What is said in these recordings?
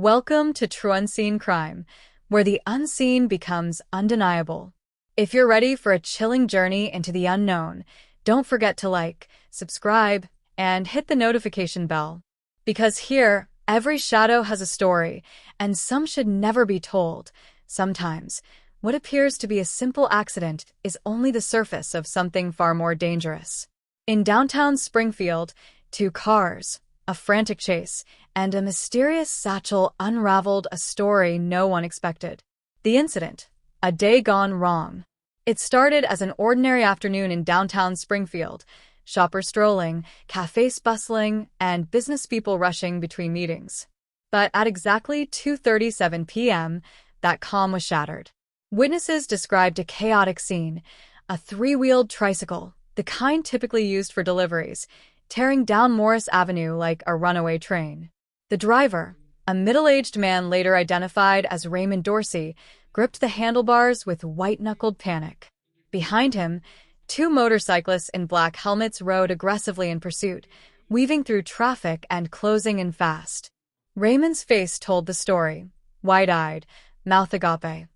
Welcome to True Unseen Crime, where the unseen becomes undeniable. If you're ready for a chilling journey into the unknown, don't forget to like, subscribe, and hit the notification bell. Because here, every shadow has a story, and some should never be told. Sometimes, what appears to be a simple accident is only the surface of something far more dangerous. In downtown Springfield, two cars, a frantic chase, and a mysterious satchel unraveled a story no one expected. The incident, a day gone wrong. It started as an ordinary afternoon in downtown Springfield, shoppers strolling, cafes bustling, and business people rushing between meetings. But at exactly 2:37 p.m., that calm was shattered. Witnesses described a chaotic scene, a three-wheeled tricycle, the kind typically used for deliveries, tearing down Morris Avenue like a runaway train. The driver, a middle-aged man later identified as Raymond Dorsey, gripped the handlebars with white-knuckled panic. Behind him, two motorcyclists in black helmets rode aggressively in pursuit, weaving through traffic and closing in fast. Raymond's face told the story, wide-eyed, mouth agape,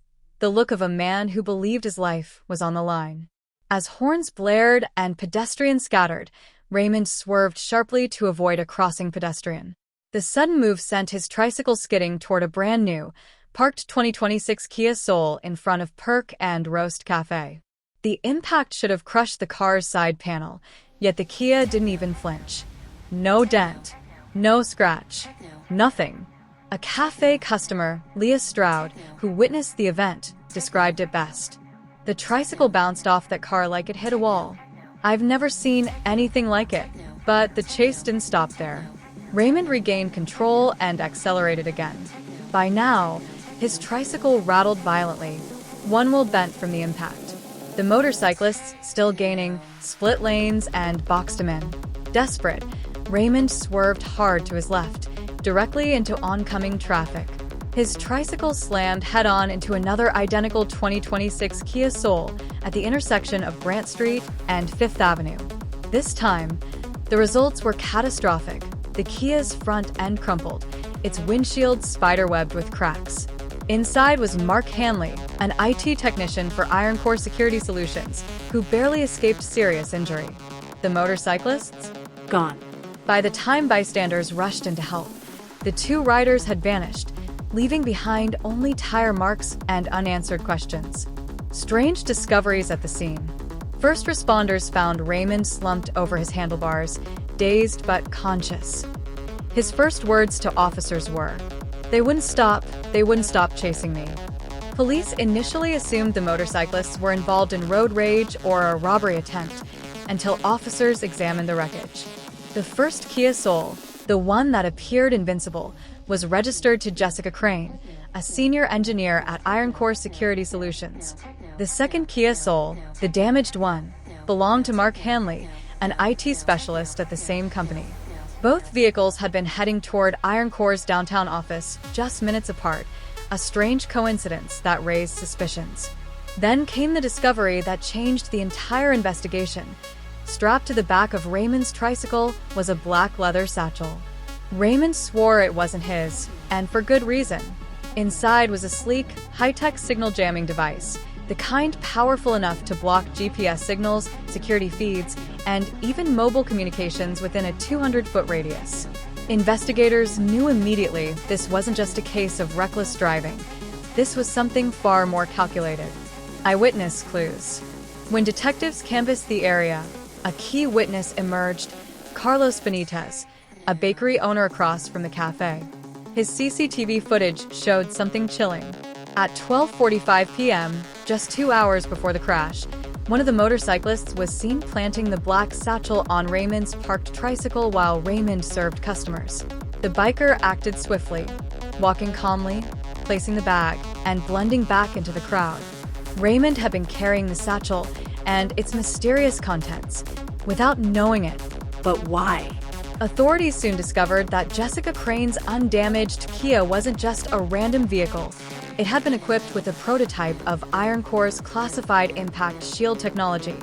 the look of a man who believed his life was on the line. As horns blared and pedestrians scattered, Raymond swerved sharply to avoid a crossing pedestrian. The sudden move sent his tricycle skidding toward a brand-new, parked 2026 Kia Soul in front of Perk and Roast Cafe. The impact should have crushed the car's side panel, yet the Kia didn't even flinch. No dent, no scratch, nothing. A cafe customer, Leah Stroud, who witnessed the event, described it best. The tricycle bounced off that car like it hit a wall. I've never seen anything like it, but the chase didn't stop there. Raymond regained control and accelerated again. By now, his tricycle rattled violently, one wheel bent from the impact. The motorcyclists, still gaining, split lanes and boxed him in. Desperate, Raymond swerved hard to his left, directly into oncoming traffic. His tricycle slammed head-on into another identical 2026 Kia Soul at the intersection of Grant Street and Fifth Avenue. This time, the results were catastrophic. The Kia's front end crumpled, its windshield spiderwebbed with cracks. Inside was Mark Hanley, an IT technician for Iron Core Security Solutions, who barely escaped serious injury. The motorcyclists? Gone. By the time bystanders rushed in to help, the two riders had vanished, leaving behind only tire marks and unanswered questions. Strange discoveries at the scene. First responders found Raymond slumped over his handlebars, dazed but conscious. His first words to officers were, they wouldn't stop chasing me." Police initially assumed the motorcyclists were involved in road rage or a robbery attempt, until officers examined the wreckage. The first Kia Soul, the one that appeared invincible, was registered to Jessica Crane, a senior engineer at Iron Core Security Solutions. The second Kia Soul, the damaged one, belonged to Mark Hanley, an IT specialist at the same company. Both vehicles had been heading toward Iron Core's downtown office just minutes apart, a strange coincidence that raised suspicions. Then came the discovery that changed the entire investigation. Strapped to the back of Raymond's tricycle was a black leather satchel. Raymond swore it wasn't his, and for good reason. Inside was a sleek, high-tech signal jamming device, the kind powerful enough to block GPS signals, security feeds, and even mobile communications within a 200-foot radius. Investigators knew immediately this wasn't just a case of reckless driving. This was something far more calculated. Eyewitness clues. When detectives canvassed the area, a key witness emerged, Carlos Benitez, a bakery owner across from the cafe. His CCTV footage showed something chilling. At 12:45 p.m., just 2 hours before the crash, one of the motorcyclists was seen planting the black satchel on Raymond's parked tricycle while Raymond served customers. The biker acted swiftly, walking calmly, placing the bag, and blending back into the crowd. Raymond had been carrying the satchel and its mysterious contents, without knowing it. But why? Authorities soon discovered that Jessica Crane's undamaged Kia wasn't just a random vehicle. It had been equipped with a prototype of Iron Core's classified impact shield technology,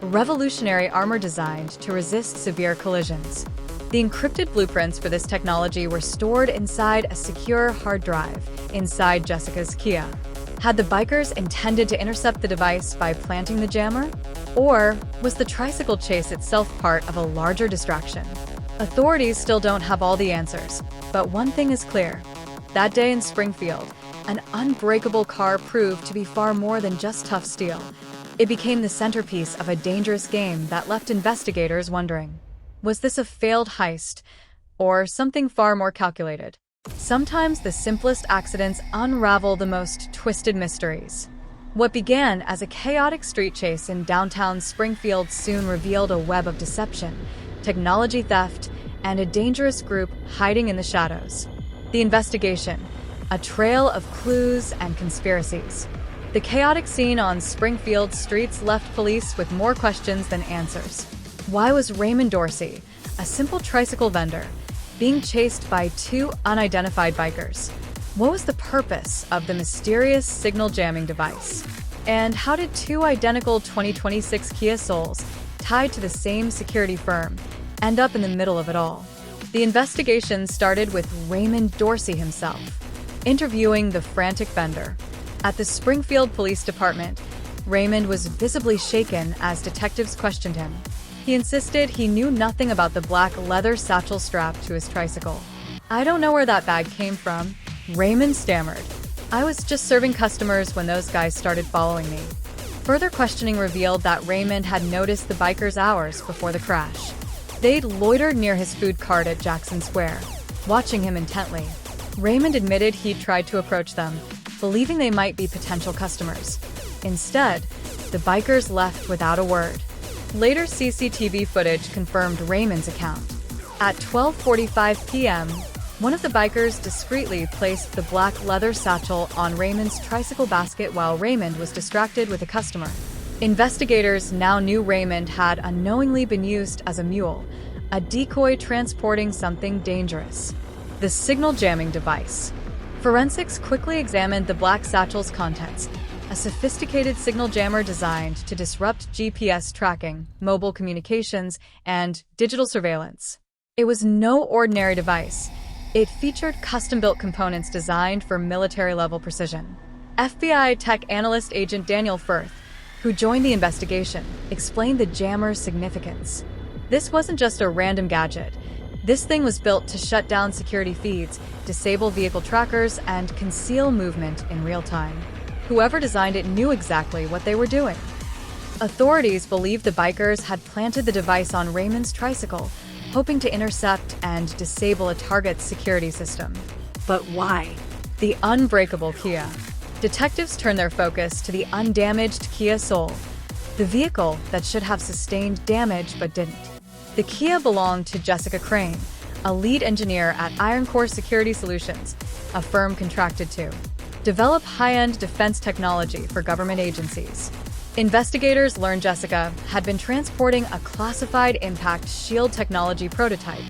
revolutionary armor designed to resist severe collisions. The encrypted blueprints for this technology were stored inside a secure hard drive inside Jessica's Kia. Had the bikers intended to intercept the device by planting the jammer? Or was the tricycle chase itself part of a larger distraction? Authorities still don't have all the answers, but one thing is clear. That day in Springfield, an unbreakable car proved to be far more than just tough steel. It became the centerpiece of a dangerous game that left investigators wondering. Was this a failed heist, or something far more calculated? Sometimes the simplest accidents unravel the most twisted mysteries. What began as a chaotic street chase in downtown Springfield soon revealed a web of deception, technology theft, and a dangerous group hiding in the shadows. The investigation, a trail of clues and conspiracies. The chaotic scene on Springfield streets left police with more questions than answers. Why was Raymond Dorsey, a simple tricycle vendor, being chased by two unidentified bikers? What was the purpose of the mysterious signal jamming device? And how did two identical 2026 Kia Souls, tied to the same security firm, end up in the middle of it all? The investigation started with Raymond Dorsey himself, interviewing the frantic vendor. At the Springfield Police Department, Raymond was visibly shaken as detectives questioned him. He insisted he knew nothing about the black leather satchel strapped to his tricycle. "I don't know where that bag came from," Raymond stammered. "I was just serving customers when those guys started following me." Further questioning revealed that Raymond had noticed the bikers hours before the crash. They'd loitered near his food cart at Jackson Square, watching him intently. Raymond admitted he'd tried to approach them, believing they might be potential customers. Instead, the bikers left without a word. Later CCTV footage confirmed Raymond's account. At 12:45 p.m., one of the bikers discreetly placed the black leather satchel on Raymond's tricycle basket while Raymond was distracted with a customer. Investigators now knew Raymond had unknowingly been used as a mule, a decoy transporting something dangerous. The signal jamming device. Forensics quickly examined the black satchel's contents, a sophisticated signal jammer designed to disrupt GPS tracking, mobile communications, and digital surveillance. It was no ordinary device. It featured custom-built components designed for military-level precision. FBI tech analyst agent Daniel Firth, who joined the investigation, explained the jammer's significance. This wasn't just a random gadget. This thing was built to shut down security feeds, disable vehicle trackers, and conceal movement in real time. Whoever designed it knew exactly what they were doing. Authorities believed the bikers had planted the device on Raymond's tricycle, hoping to intercept and disable a target's security system. But why? The unbreakable Kia. Detectives turned their focus to the undamaged Kia Soul, the vehicle that should have sustained damage but didn't. The Kia belonged to Jessica Crane, a lead engineer at Iron Core Security Solutions, a firm contracted to develop high-end defense technology for government agencies. Investigators learned Jessica had been transporting a classified impact shield technology prototype,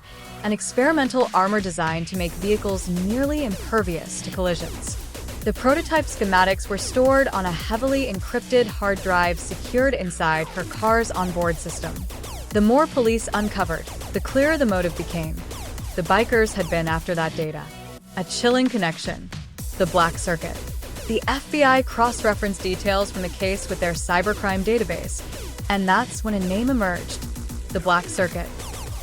an experimental armor designed to make vehicles nearly impervious to collisions. The prototype schematics were stored on a heavily encrypted hard drive secured inside her car's onboard system. The more police uncovered, the clearer the motive became. The bikers had been after that data. A chilling connection. The Black Circuit. The FBI cross-referenced details from the case with their cybercrime database, and that's when a name emerged: the Black Circuit.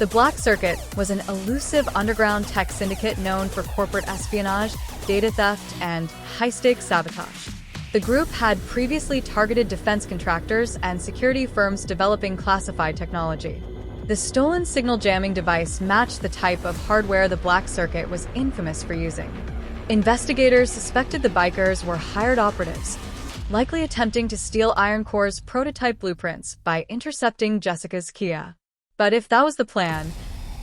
The Black Circuit was an elusive underground tech syndicate known for corporate espionage, data theft, and high-stakes sabotage. The group had previously targeted defense contractors and security firms developing classified technology. The stolen signal jamming device matched the type of hardware the Black Circuit was infamous for using. Investigators suspected the bikers were hired operatives, likely attempting to steal Iron Core's prototype blueprints by intercepting Jessica's Kia. But if that was the plan,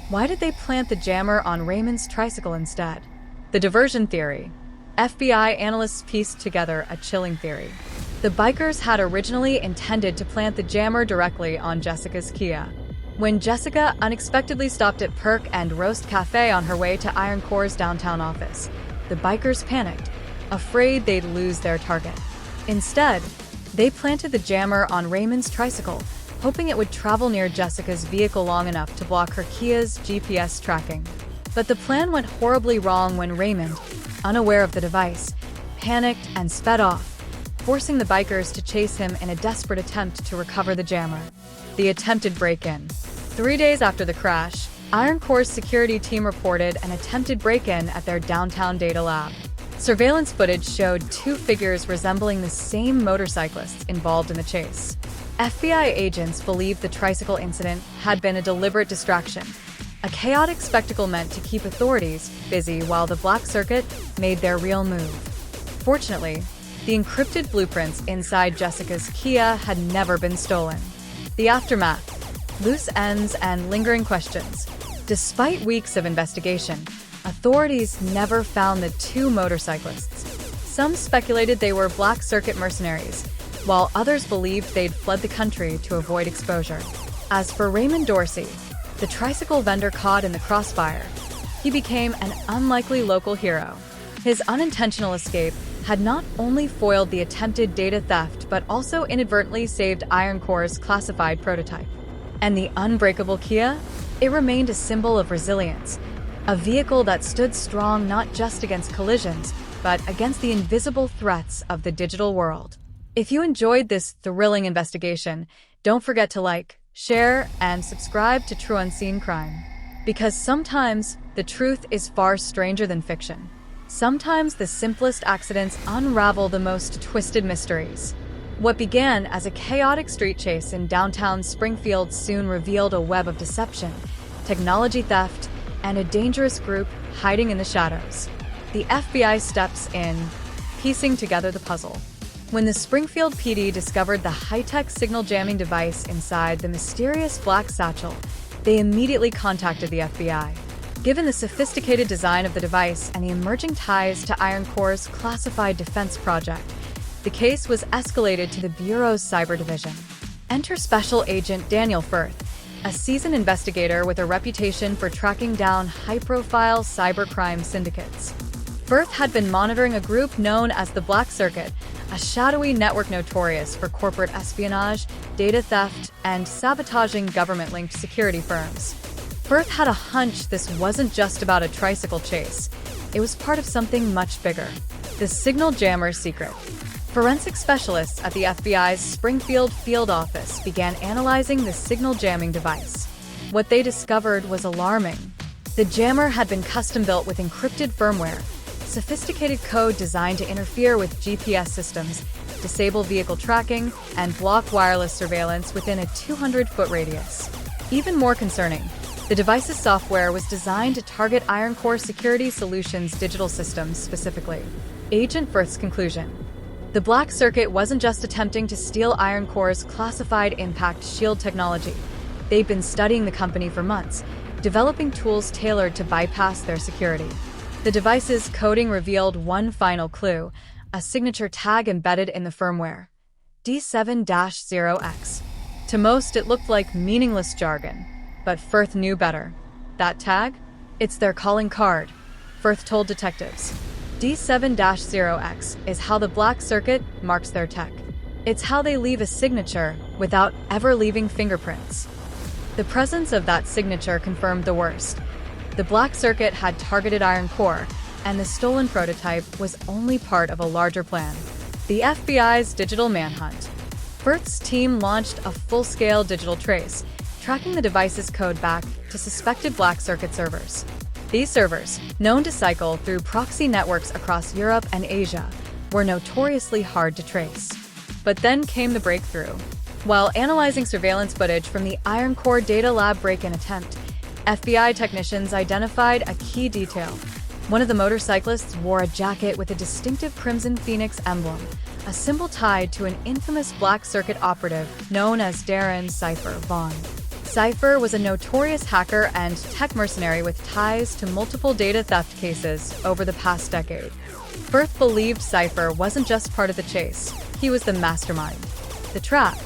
why did they plant the jammer on Raymond's tricycle instead? The diversion theory. FBI analysts pieced together a chilling theory. The bikers had originally intended to plant the jammer directly on Jessica's Kia. When Jessica unexpectedly stopped at Perk and Roast Cafe on her way to Iron Core's downtown office, the bikers panicked, afraid they'd lose their target. Instead, they planted the jammer on Raymond's tricycle, hoping it would travel near Jessica's vehicle long enough to block her Kia's GPS tracking. But the plan went horribly wrong when Raymond, unaware of the device, panicked and sped off, forcing the bikers to chase him in a desperate attempt to recover the jammer. The attempted break-in. 3 days after the crash, Iron Core's security team reported an attempted break-in at their downtown data lab. Surveillance footage showed two figures resembling the same motorcyclists involved in the chase. FBI agents believed the tricycle incident had been a deliberate distraction, a chaotic spectacle meant to keep authorities busy while the Black Circuit made their real move. Fortunately, the encrypted blueprints inside Jessica's Kia had never been stolen. The aftermath, loose ends and lingering questions. Despite weeks of investigation, authorities never found the two motorcyclists. Some speculated they were Black Circuit mercenaries, while others believed they'd fled the country to avoid exposure. As for Raymond Dorsey, the tricycle vendor caught in the crossfire, he became an unlikely local hero. His unintentional escape had not only foiled the attempted data theft but also inadvertently saved Iron Core's classified prototype. And the unbreakable Kia? It remained a symbol of resilience, a vehicle that stood strong not just against collisions, but against the invisible threats of the digital world. If you enjoyed this thrilling investigation, don't forget to like, share, and subscribe to True Unseen Crime. Because sometimes the truth is far stranger than fiction. Sometimes the simplest accidents unravel the most twisted mysteries. What began as a chaotic street chase in downtown Springfield soon revealed a web of deception, technology theft, and a dangerous group hiding in the shadows. The FBI steps in, piecing together the puzzle. When the Springfield PD discovered the high-tech signal jamming device inside the mysterious black satchel, they immediately contacted the FBI. Given the sophisticated design of the device and the emerging ties to Iron Core's classified defense project, the case was escalated to the Bureau's cyber division. Enter Special Agent Daniel Firth, a seasoned investigator with a reputation for tracking down high-profile cybercrime syndicates. Firth had been monitoring a group known as the Black Circuit, a shadowy network notorious for corporate espionage, data theft, and sabotaging government-linked security firms. Firth had a hunch this wasn't just about a tricycle chase. It was part of something much bigger. The signal jammer's secret. Forensic specialists at the FBI's Springfield field office began analyzing the signal jamming device. What they discovered was alarming. The jammer had been custom-built with encrypted firmware, sophisticated code designed to interfere with GPS systems, disable vehicle tracking, and block wireless surveillance within a 200-foot radius. Even more concerning, the device's software was designed to target Iron Core Security Solutions' digital systems specifically. Agent Firth's conclusion. The Black Circuit wasn't just attempting to steal Iron Core's classified impact shield technology. They'd been studying the company for months, developing tools tailored to bypass their security. The device's coding revealed one final clue, a signature tag embedded in the firmware. D7-0X. To most, it looked like meaningless jargon, but Firth knew better. That tag? It's their calling card, Firth told detectives. D7-0X is how the Black Circuit marks their tech. It's how they leave a signature without ever leaving fingerprints. The presence of that signature confirmed the worst. The Black Circuit had targeted Iron Core, and the stolen prototype was only part of a larger plan. The FBI's digital manhunt. Firth's team launched a full-scale digital trace, tracking the device's code back to suspected Black Circuit servers. These servers, known to cycle through proxy networks across Europe and Asia, were notoriously hard to trace. But then came the breakthrough. While analyzing surveillance footage from the Iron Core Data Lab break-in attempt, FBI technicians identified a key detail. One of the motorcyclists wore a jacket with a distinctive Crimson Phoenix emblem, a symbol tied to an infamous Black Circuit operative known as Darren "Cypher" Vaughn. Cypher was a notorious hacker and tech mercenary with ties to multiple data theft cases over the past decade. Firth believed Cypher wasn't just part of the chase, he was the mastermind. The trap,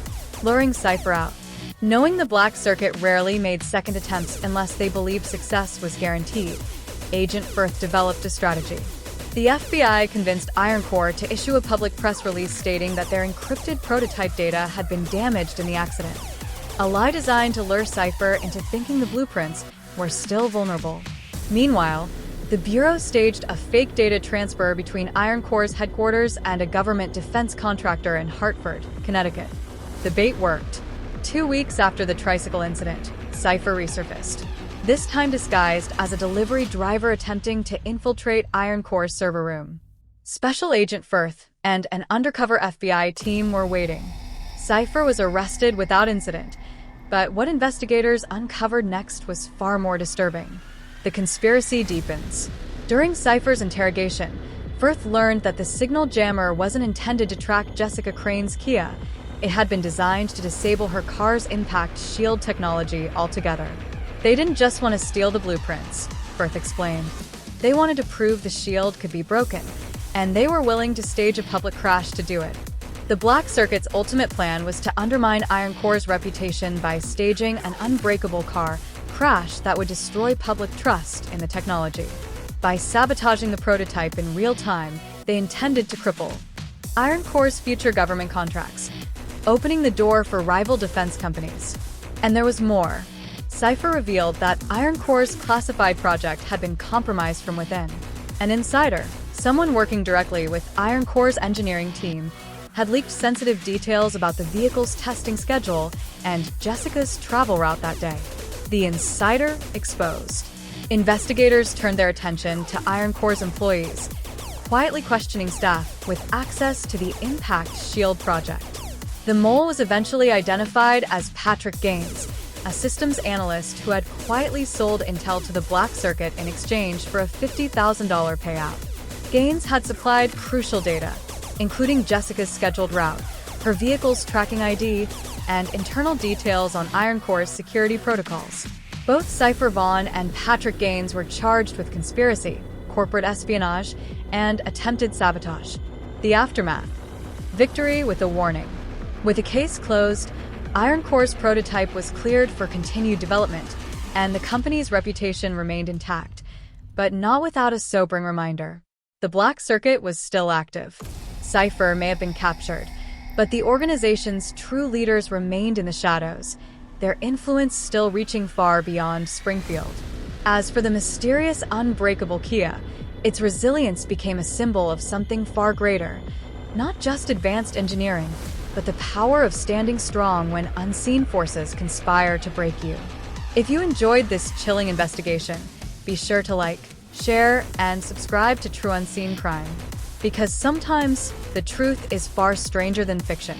luring Cypher out. Knowing the Black Circuit rarely made second attempts unless they believed success was guaranteed, Agent Firth developed a strategy. The FBI convinced Iron Core to issue a public press release stating that their encrypted prototype data had been damaged in the accident. a lie designed to lure Cypher into thinking the blueprints were still vulnerable. Meanwhile, the Bureau staged a fake data transfer between Iron Core's headquarters and a government defense contractor in Hartford, Connecticut. The bait worked. 2 weeks after the tricycle incident, Cypher resurfaced, this time disguised as a delivery driver attempting to infiltrate Iron Core's server room. Special Agent Firth and an undercover FBI team were waiting. Cypher was arrested without incident, but what investigators uncovered next was far more disturbing. The conspiracy deepens. During Cypher's interrogation, Firth learned that the signal jammer wasn't intended to track Jessica Crane's Kia. It had been designed to disable her car's impact shield technology altogether. They didn't just want to steal the blueprints, Firth explained. They wanted to prove the shield could be broken, and they were willing to stage a public crash to do it. The Black Circuit's ultimate plan was to undermine Iron Core's reputation by staging an unbreakable car crash that would destroy public trust in the technology. By sabotaging the prototype in real time, they intended to cripple Iron Core's future government contracts, opening the door for rival defense companies. And there was more. Cypher revealed that Iron Core's classified project had been compromised from within. An insider, someone working directly with Iron Core's engineering team, had leaked sensitive details about the vehicle's testing schedule and Jessica's travel route that day. The insider exposed. Investigators turned their attention to Iron Core's employees, quietly questioning staff with access to the Impact Shield project. The mole was eventually identified as Patrick Gaines, a systems analyst who had quietly sold intel to the Black Circuit in exchange for a $50,000 payout. Gaines had supplied crucial data, including Jessica's scheduled route, her vehicle's tracking ID, and internal details on Iron Core's security protocols. Both Cypher Vaughn and Patrick Gaines were charged with conspiracy, corporate espionage, and attempted sabotage. The aftermath. Victory with a warning. With the case closed, Iron Core's prototype was cleared for continued development, and the company's reputation remained intact, but not without a sobering reminder. The Black Circuit was still active. Cypher may have been captured, but the organization's true leaders remained in the shadows, their influence still reaching far beyond Springfield. As for the mysterious unbreakable Kia, its resilience became a symbol of something far greater, not just advanced engineering, but the power of standing strong when unseen forces conspire to break you. If you enjoyed this chilling investigation, be sure to like, share, and subscribe to True Unseen Crime, because sometimes the truth is far stranger than fiction.